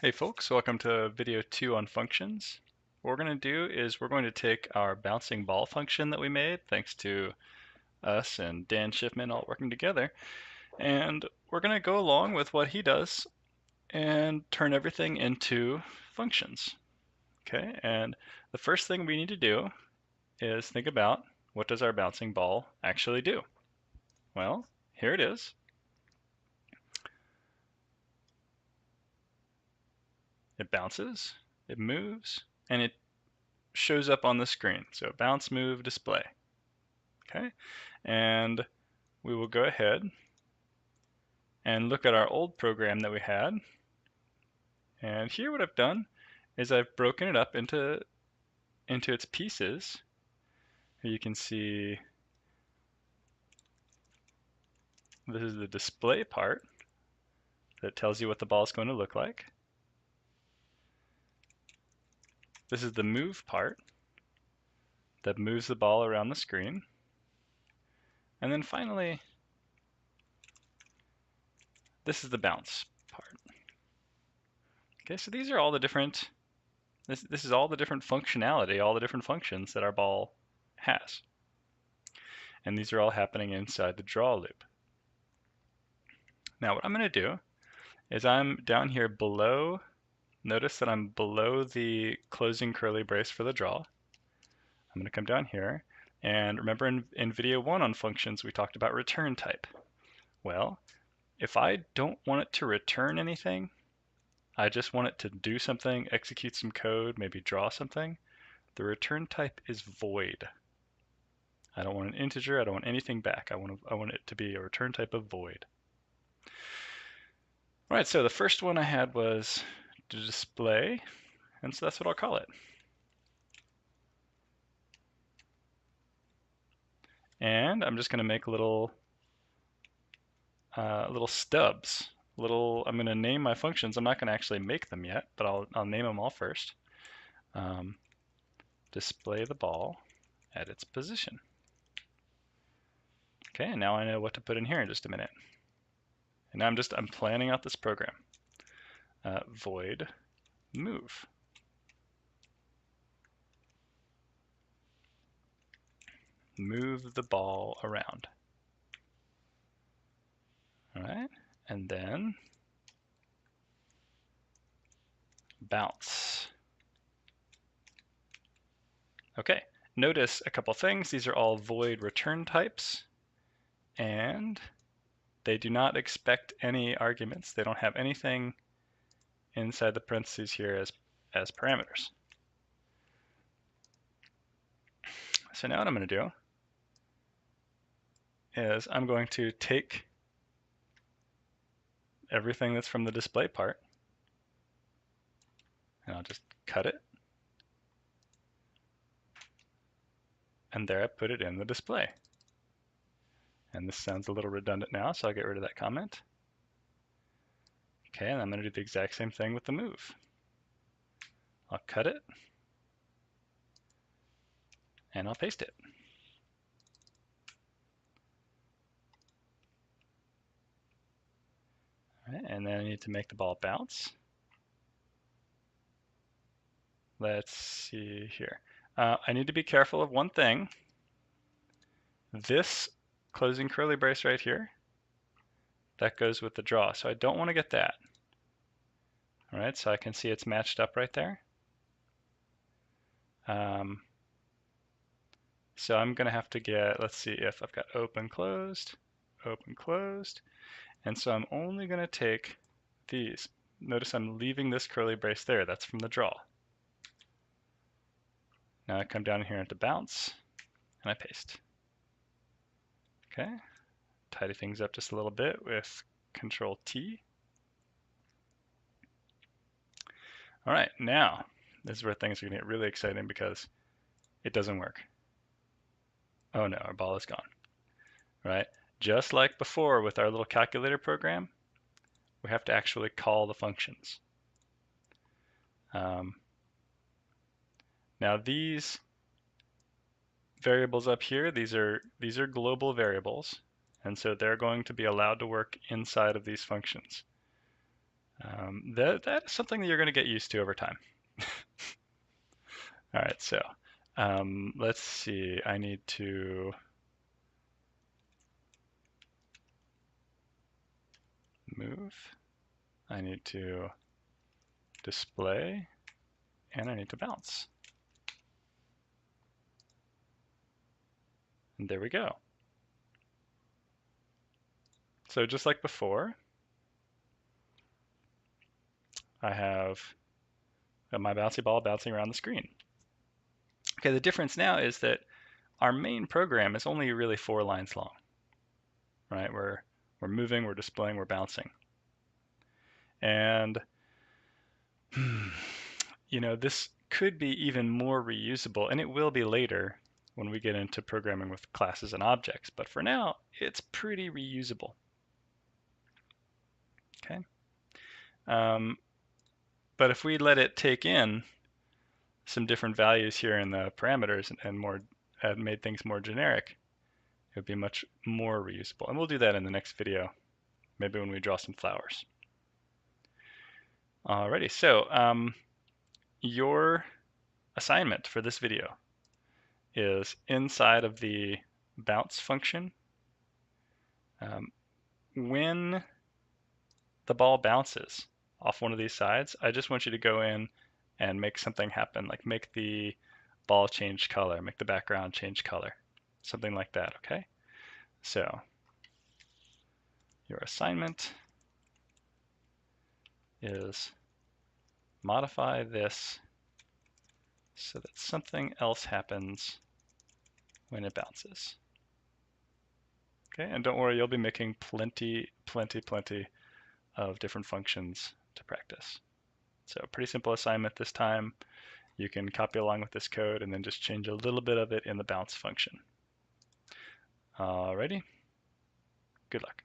Hey folks, welcome to video 2 on functions. What we're going to do is we're going to take our bouncing ball function that we made, thanks to us and Dan Schiffman all working together, and we're going to go along with what he does and turn everything into functions. Okay, and the first thing we need to do is think about, what does our bouncing ball actually do? Well, here it is. It bounces, it moves, and it shows up on the screen. So bounce, move, display. Okay, and we will go ahead and look at our old program that we had. And here what I've done is I've broken it up into its pieces. Here you can see this is the display part that tells you what the ball is going to look like. This is the move part that moves the ball around the screen. And then finally, this is the bounce part. Okay, so these are all the different, this is all the different functionality, all the different functions that our ball has. And these are all happening inside the draw loop. Now what I'm going to do is I'm down here below, notice that I'm below the closing curly brace for the draw. I'm going to come down here, and remember in video 1 on functions we talked about return type. Well, if I don't want it to return anything, I just want it to do something, execute some code, maybe draw something, the return type is void. I don't want an integer, I don't want anything back. I want it to be a return type of void. All right, so the first one I had was to display, and so that's what I'll call it. And I'm just going to make little stubs. I'm going to name my functions. I'm not going to actually make them yet, but I'll name them all first. Display the ball at its position. Okay, and now I know what to put in here in just a minute. And now I'm planning out this program. Void move. Move the ball around. All right, and then bounce. Okay, notice a couple things. These are all void return types, and they do not expect any arguments. They don't have anything inside the parentheses here as parameters. So now what I'm going to do is I'm going to take everything that's from the display part, and I'll just cut it, and there I put it in the display. And this sounds a little redundant now, so I'll get rid of that comment. Okay, and I'm going to do the exact same thing with the move. I'll cut it, and I'll paste it. All right, and then I need to make the ball bounce. Let's see here. I need to be careful of one thing. This closing curly brace right here, that goes with the draw, so I don't want to get that. All right, so I can see it's matched up right there. So I'm going to have to get, let's see if I've got open, closed, and so I'm only going to take these. Notice I'm leaving this curly brace there. That's from the draw. Now I come down here into bounce, and I paste. Okay, tidy things up just a little bit with Control T. All right, now this is where things are going to get really exciting because it doesn't work. Oh no, our ball is gone. Right? Just like before with our little calculator program, we have to actually call the functions. Now these variables up here, these are global variables, and so they're going to be allowed to work inside of these functions. That is something that you're going to get used to over time. All right, so let's see. I need to move. I need to display, and I need to bounce. And there we go. So just like before, I have my bouncy ball bouncing around the screen. Okay, the difference now is that our main program is only really 4 lines long, right? We're moving, we're displaying, we're bouncing. And you know, this could be even more reusable, and it will be later when we get into programming with classes and objects. But for now, it's pretty reusable. Okay. But if we let it take in some different values here in the parameters and made things more generic, it would be much more reusable. And we'll do that in the next video, maybe when we draw some flowers. Alrighty, so your assignment for this video is inside of the bounce function. When the ball bounces off one of these sides, I just want you to go in and make something happen, like make the ball change color, make the background change color, something like that, okay? So your assignment is modify this so that something else happens when it bounces. Okay, and don't worry, you'll be making plenty of different functions to practice. So pretty simple assignment this time. You can copy along with this code and then just change a little bit of it in the bounce function. Alrighty, good luck.